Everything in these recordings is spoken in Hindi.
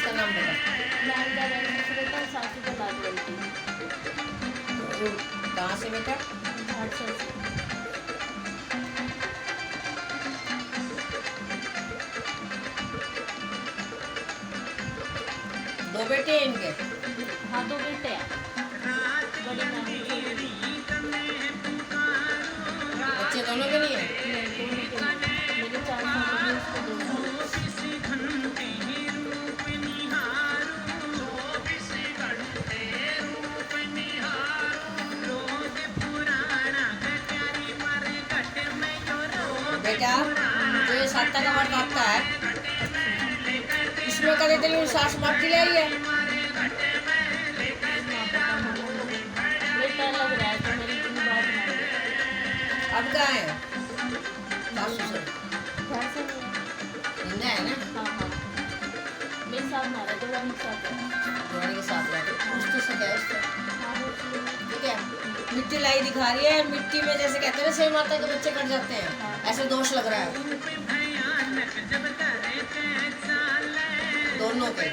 उसका नाम बता। सासू का लाज गई थी। कहाँ से बेटा? झारसर से। दो बेटे हैं इनके? हाँ 2 बेटे हैं, बड़ी नानी छोटी। बच्चे दोनों के लिए? नहीं दोनों के लिए। मेरे 4 साल हो गए, उसको 2 साल। बेटा जो ये 7 का वर्क आता है, इसमें कभी तेरी सास माटी लाई है? बेटा लग रहा है तो मेरी इतनी बात मान लो। अब कहाँ है सास ससुर? घर से नहीं है। जिंदा है ना? हाँ हाँ मेरे साथ ना रहे तो वो मेरे साथ है। तुम्हारे के साथ रहते पूछते से क्या है उससे? हाँ वो इसलिए। ठीक है, मिट्टी लाई दिखा रही है, मिट्टी में जैसे कहते हैं ना सेव माता के बच्चे कट जाते हैं, ऐसे दोष लग रहा है दोनों के।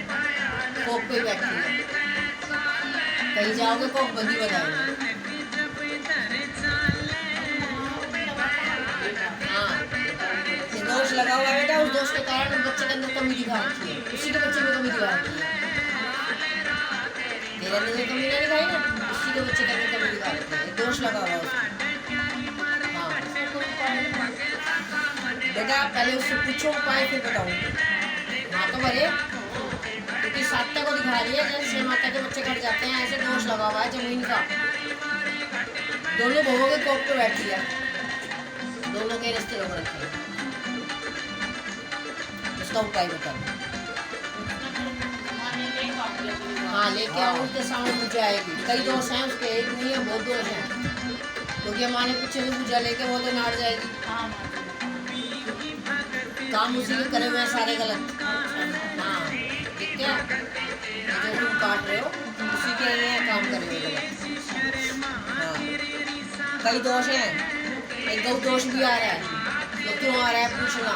कोक पे बैठी है, कहीं जाओगे कोक बंदी बताएंगे। हाँ ये दोष लगा हुआ है बेटा, उस दोष के कारण बच्चे के अंदर कमी दिखा रखी है, उसी के बच्चे में कमी दिखा रखी है। तेरे अंदर जो कमी ना दिखाई ना, उसी के बच्चे के अंदर कमी दिखा रखी है, दोष लगा हुआ है उसका। हाँ बेटा पहले उससे पूछो उपाय फिर बताऊंगी। हाँ तो भरे, क्योंकि 7 को दिखा रही है जैसे माता के बच्चे कट जाते हैं, ऐसे दोष लगा हुआ है जमीन का। दोनों बहुओं के कोप पे बैठी है, दोनों के रिश्ते लोग रखे हैं। इसका उपाय बता। हाँ लेके आओ, उसके सामने पूजा आएगी। कई दोष हैं उसके, एक नहीं है बहुत दोष हैं, क्योंकि हमारे पीछे से पूजा लेके वो तो नाट जाएगी। हाँ काम उसी के करे हुए हैं सारे गलत। हाँ ठीक है, जो तुम काट रहे हो उसी के लिए काम करे हुए गलत। हाँ कई दोष हैं, एक गौ दोष भी आ रहा है, तो क्यों आ रहा है पूछना,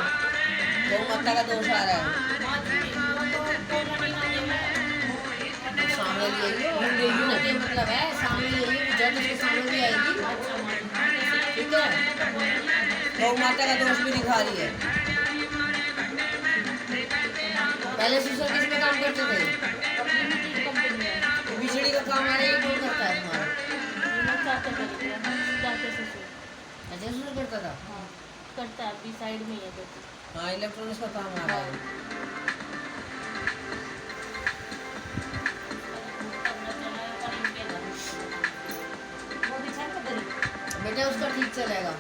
गौ माता का दोष आ रहा है। सामने ले मतलब है, सामने ले जब उसके सामने भी आएगी। ठीक है, गौ माता का दोष भी दिखा रही है। पहले ससुर किस में काम करते थे? बिजली का काम हमारे एक कौन करता है तुम्हारा? अच्छा ससुर करता था? हाँ करता है, अभी साइड में ही है करता। हाँ इलेक्ट्रॉनिक्स का काम आ रहा है। बेटा उसका ठीक चलेगा,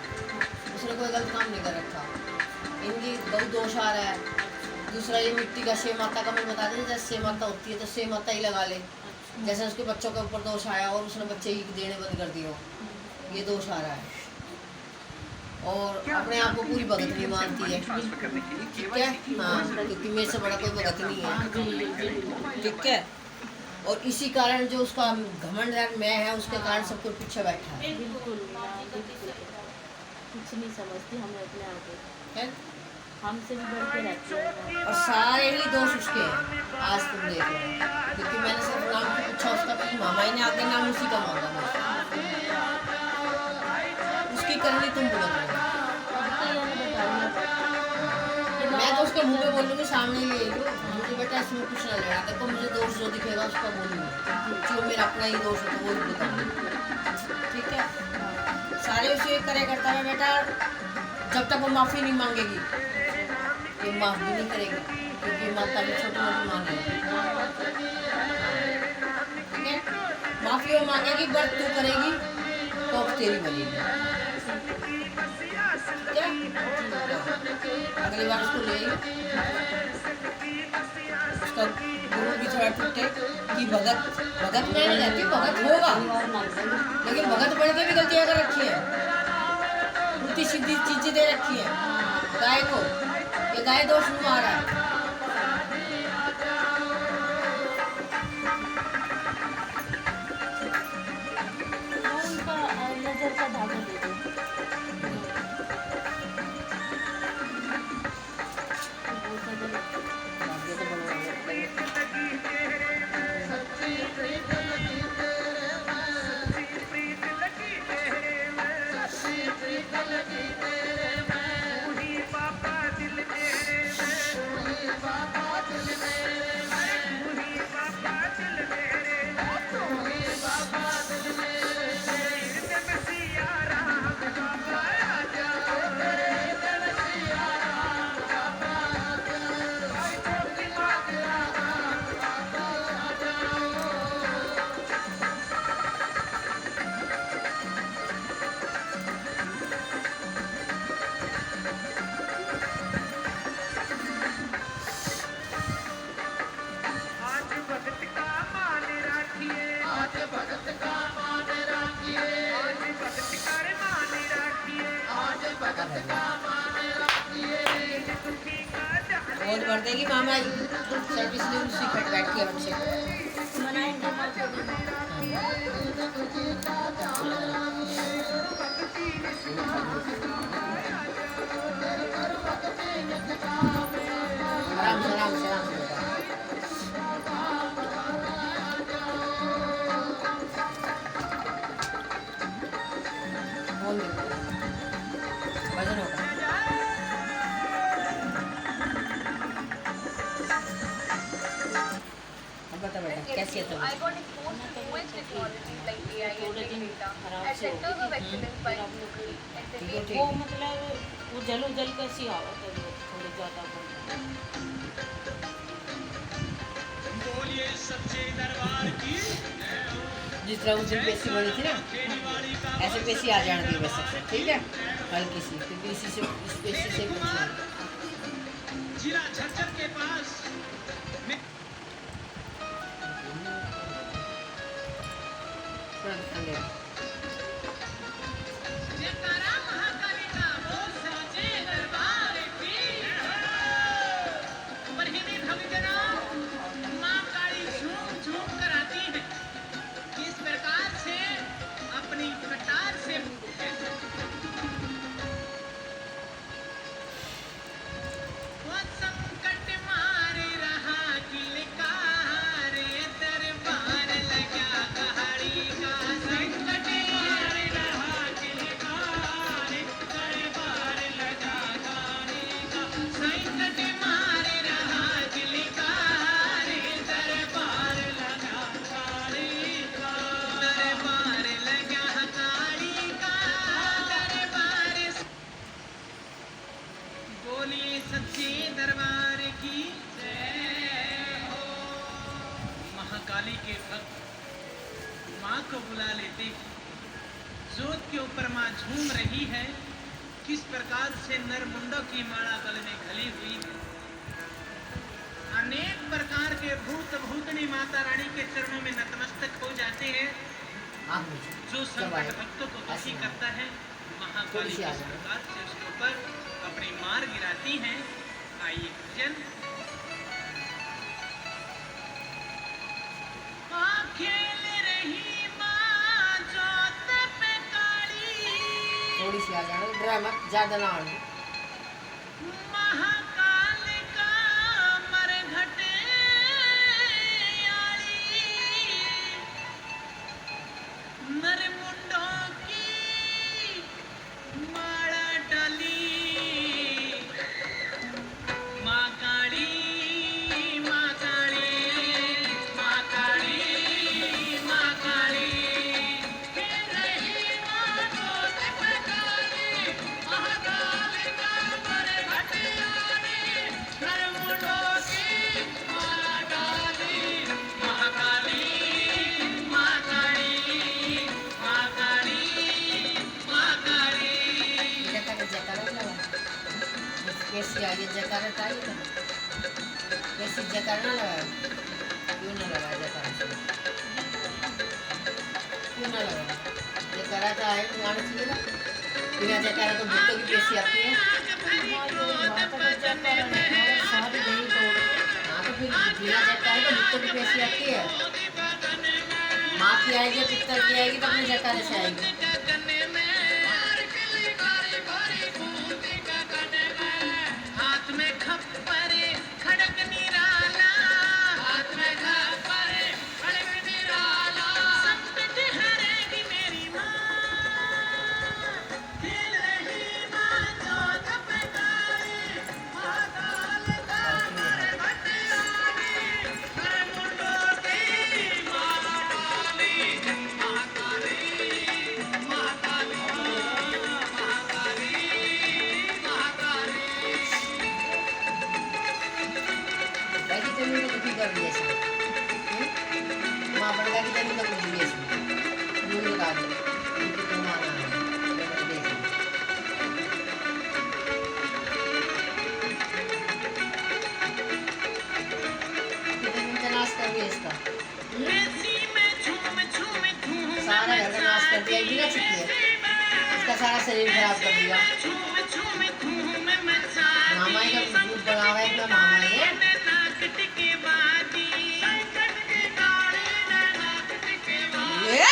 उसने कोई गलत काम नहीं कर रखा। इनकी बहुत दोष आ रहा है। दूसरा ये मिट्टी का सेव माता का मैं बता दें, जैसे सेव माता होती है तो सेव माता ही लगा ले, जैसे उसके बच्चों के ऊपर दोष आया और उसने बच्चे ही देने बंद कर दिए, ये दोष आ रहा है। और अपने आप को पूरी भगत नहीं मानती है, ठीक है? हाँ क्योंकि मेरे से बड़ा कोई भगत नहीं है, ठीक है? और इसी कारण जो उसका घमंड है मैं है, उसके कारण सब कुछ पीछे बैठा है। बिल्कुल कुछ नहीं समझती, हम अपने आप है? हमसे भी बढ़ के रहती है। और सारे ही दोष उसके हैं, आज तुम देख रहे हो, क्योंकि मैंने सिर्फ नाम को पूछा उसका, तो मामा ने आगे नाम उसी का मांगा, उसकी करनी तुम भुगत रहे हो। मैं तो उसके मुंह पे बोलूँगी, सामने ले लो मुझे बेटा, इसमें कुछ ना लेना, देखो मुझे दोष जो दिखेगा उसका बोलूँगी, जो मेरा अपना ही दोष होता है वो ही बताऊँगी, ठीक है? सारे उसे करे करता है बेटा, जब तक वो माफ़ी नहीं मांगेगी ये माफ़ भी नहीं करेगी, क्योंकि माता भी छोटी मोटी मांगेगी, ठीक है? माफ़ी वो मांगेगी, बट तू करेगी तो तेरी बनेगी, ठीक है? अगली बार उसको ले आइए, उसका गुरु भी थोड़ा टूटे कि भगत में नहीं रहती, भगत होगा, लेकिन भगत बढ़ के भी गलतियाँ कर रखी है, उल्टी सीधी चीजें दे रखी है गाय को, ये गाय दोष में आ रहा है। उनका नजर का धागा दे दो, बहुत ज्यादा लगता है। और भर देगी मामा जी सर्विस लिए उसी खट बैठी है बच्चे मनाएंगे हर को दिन। आराम से आराम से आराम से बोल दे वजन होगा अब बता बेटा कैसी है तो I got exposed to newest technologies like AI and big data at centers of excellence by SAP. वो मतलब वो जल उजल कैसी आवत है वो थोड़ी ज़्यादा बोलिए सच्चे दरबार की जिस तरह उस दिन पेशी बड़ी थी ना ऐसे पेशी आ जाने दी बस सबसे ठीक है हल्की सी क्योंकि इसी से इस पेशी से पूछना जिला झज्जर के पास में तुरंत अंधेरा जयकारा महाकाली का बोल सच्चे दरबार की बरहिनी भगजना मां काली झूम झूम कर आती है किस प्रकार से अपनी कटार से वो संकट मार रहा किलकार दरबार लगा कहाड़ी का संकट मार रहा किलकार दरबार लगा कहाड़ी का संकट मार रहा किलकार दरबार लगा कहाड़ी का दरबार लगा कहाड़ी का दरबार बोलिए सच्चे दरबार की जय हो महाकाली के भक्त माँ को बुला लेते हैं जोत के ऊपर माँ झूम रही है किस प्रकार से नरमुंडों की माला गले में घली हुई है अनेक प्रकार के भूत भूतनी माता रानी के चरणों में नतमस्तक हो जाते हैं आँख मीचो जो संकट भक्तों को दुखी करता है महाकाली थोड़ी सी किस प्रकार से उसके ऊपर अपनी मार गिराती हैं आइए जन खेल रही माँ जोत पे काली थोड़ी सी आ जाना ड्राई मत ज़्यादा ना आने महाकाल का मरघटे आली नरमुंडों की माला डाली माँ काली माँ काली माँ काली माँ काली खेल रही माँ जोत पे काली महाकाल का मरघटे आली नरमुंडों की माला डाली महाकाली माँ काली माँ काली माँ काली जयकारा लगा कैसी आ गई जयकारा टाइम है कैसी जयकारा ना लगा क्यों ना लगा जयकारा क्यों ना लगा जयकारा तो आए तो आना चाहिए ना बिना जयकारा तो भूतों की पेशी आती है सारी दही तोड़ हाँ तो फिर बिना जयकारे तो भूतों की पेशी आती है माँ की आएगी पितर की आएगी तो अपने जयकारे से आएगी हाथ में खप्परे खड़क निराला हाथ में खप्परे खड़क निराला संकट हरेगी मेरी माँ खेल रही माँ जोत पे काली महाकाल का मरघटे आली नरमुंडों की माला डाली महाकाली महाकाली महाकाली महाकाली बाकी तो नहीं दुखी कर दिया इसने माँ बड़का की जमीन तक मुझे इसने मुझे लगा दे क्योंकि तुम आना है मैंने देखा कितने दिन का नाश कर दिया इसका मेसी में झूम झूम धूम सारा घर का नाश कर दिया बिना छिपके इसका सारा शरीर खराब कर दिया। मामा ही का रूप बना हुआ है, इतना मामा ही है। ये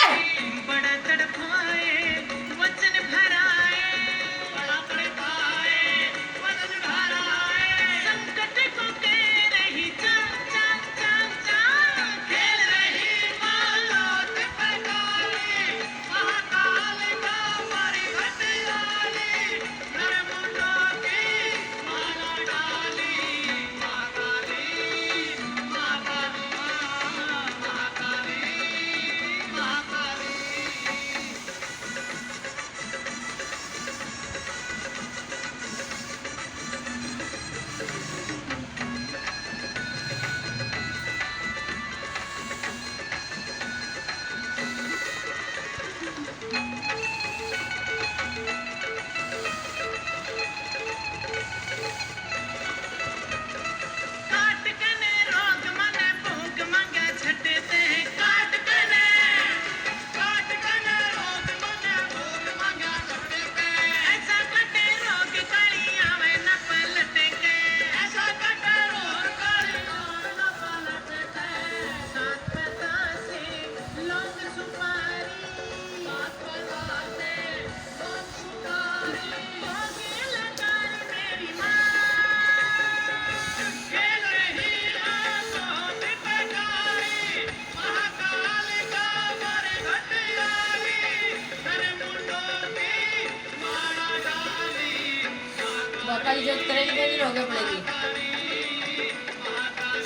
पापा की जोत करेगी देवी रोगे पड़ेगी।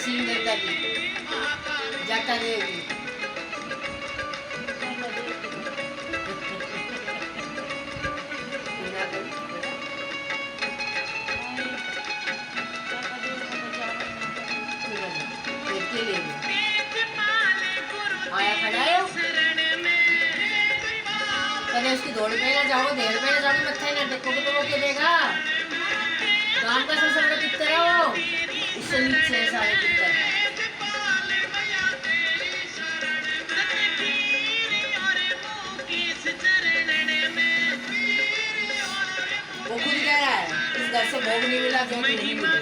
सिंह देवता की जाटा देगी। आया खड़ा है कदे उसकी दौड़ पे ना जाओ, देर पे ना जाओ, मत्था ना देखो तो वो क्या देगा। गांव का सबसे बड़ा पिक्चर है वो, उससे नीचे है सारे पिक्चर। वो खुद कह रहा है इस घर से भोग नहीं मिला, जो नहीं मिला।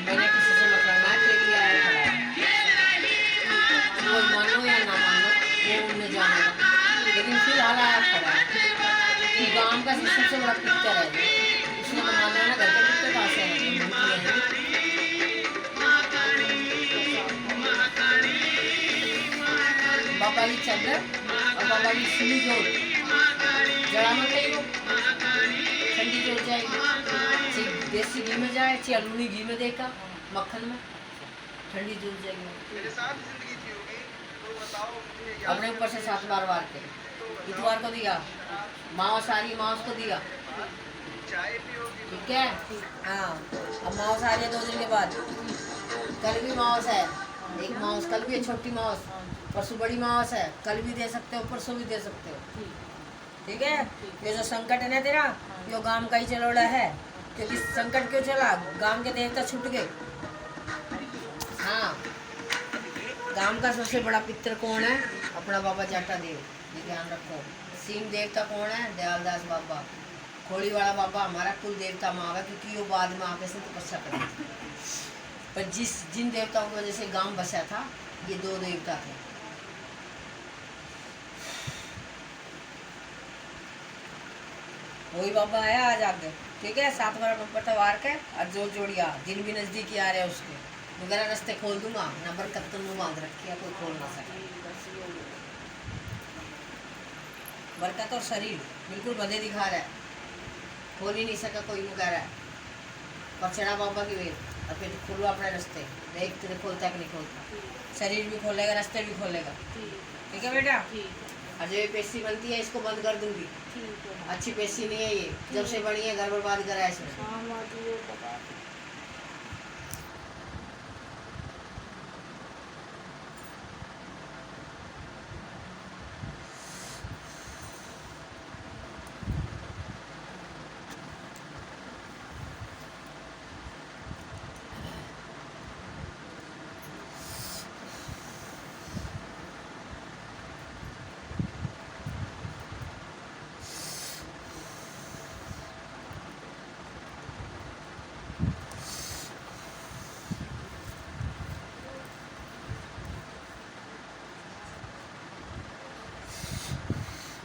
मैंने किसी से मतलब ना के लिए आया खड़ा है, कोई मानो या ना मानो वो उन्हें जानेगा, लेकिन फिलहाल आया खड़ा है कि गांव का सबसे बड़ा पिक्चर है। उसने तो माना ना घर के पिक्चर कहाँ से है। बाबा की चंदर और बाबा की सुनी जोत जड़ा मत गई वो ठंडी जोत जाएगी। देसी घी में जाए, चाहे अलूनी घी में देखा, मक्खन में ठंडी जोत जाएगी। अपने ऊपर से 7 बार वार के इतवार को दिया, मांस आ रही मांस को दिया, ठीक है। हाँ अब मांस आ रही है 2 दिन के बाद। कल भी मांस है, एक मांस कल भी है, छोटी मांस, परसों बड़ी मांस है। कल भी दे सकते हो, परसों भी दे सकते हो, ठीक है। ये जो संकट है ना तेरा, यो गांव का ही चलोड़ा है। क्योंकि संकट क्यों चला, गांव के देवता छूट गए। हाँ गांव का सबसे बड़ा पितर कौन है, अपना बाबा जाटा देव, ये ध्यान रखो। सिंह देवता कौन है, दयालदास बाबा। खोड़ी वाला बाबा हमारा कुल देवता माँ है, क्योंकि वो बाद में आके से तपस्या करे। पर जिन देवताओं की वजह से गांव बसा था, ये 2 देवता थे। वही बाबा है आज आगे, ठीक है। 7 बार नंबर वार के और जोड़ जोड़िया जिन भी नजदीकी आ रहे हैं उसके वगैरह रास्ते खोल दूंगा। नंबर कत्तन मुँह बांध रखी है, कोई खोल ना सके। बरकत और शरीर बिल्कुल बंधे दिखा रहा है, खोल ही नहीं सका कोई मुँह रहा है। पचड़ा बाबा की वेद और फिर खोलो अपने रास्ते, देख तुझे खोलता है कि नहीं खोलता। शरीर भी खोलेगा, रास्ते भी खोलेगा, ठीक है बेटा। और जो ये पेशी बनती है इसको बंद कर दूंगी। अच्छी पेशी नहीं है ये, जब से बनी है घर बर्बाद करा है इसने।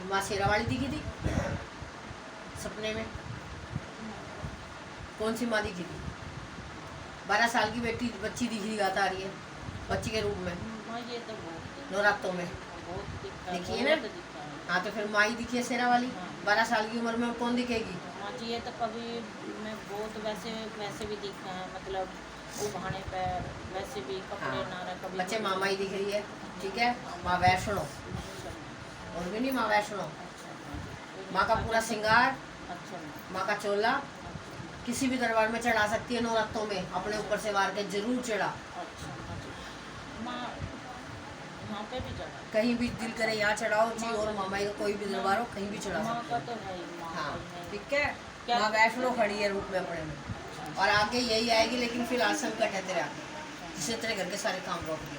माँ शेरावाली दिखी थी सपने में? कौन सी माँ दिखी थी? 12 साल की बच्ची दिखी गाता आ रही है, बच्ची के रूप में माँ ये तो बहुत नवरात्रों में बहुत दिखता है, दिखी है ना? बहुत दिखता है। हाँ तो फिर माँ ही दिखी है शेरावाली। हाँ। 12 साल की उम्र में कौन दिखेगी? माँ जी ये तो कभी मैं बहुत वैसे भी दिखा है, मतलब उभाने पैर, वैसे भी कपड़े हाँ। ना रहे कभी बच्चे कभी। मामा ही दिख रही है, ठीक है। माँ वैष्णो और भी नहीं, माँ वैष्णो, माँ का पूरा श्रृंगार, अच्छा माँ का चोला किसी भी दरबार में चढ़ा सकती है नवरात्रों में, अपने ऊपर से वार के जरूर चढ़ा, अच्छा माँ यहाँ पे भी चढ़ा। कहीं भी दिल करे यहाँ चढ़ाओ जी, और मामा का कोई भी दरबार हो कहीं भी चढ़ा माँ सकते का हो। तो है ही, माँ हाँ का ही है। ठीक है। क्या- माँ वैष्णो खड़ी है रूप में अपने में, और आगे यही आएगी, लेकिन फिलहाल संकट है तेरे आगे, जिससे तेरे घर के सारे काम रोक दिए।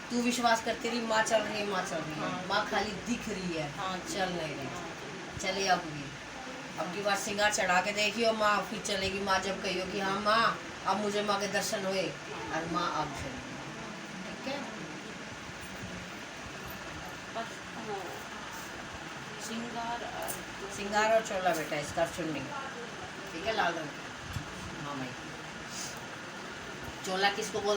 तू विश्वास कर, तेरी माँ चल रही है, माँ चल रही है, हाँ। माँ खाली दिख रही है, हाँ। चल नहीं रही। हाँ। चलिए अब की बार श्रृंगार चढ़ा के देखियो माँ, फिर चलेगी माँ जब कहियो कि हाँ माँ अब मुझे माँ के दर्शन हुए, और माँ अब चली, ठीक है। बस वो श्रृंगार और चोला बेटा इसका चुन्नी, ठीक है, लाल रंग का। हाँ भाई, चोला किसको बोल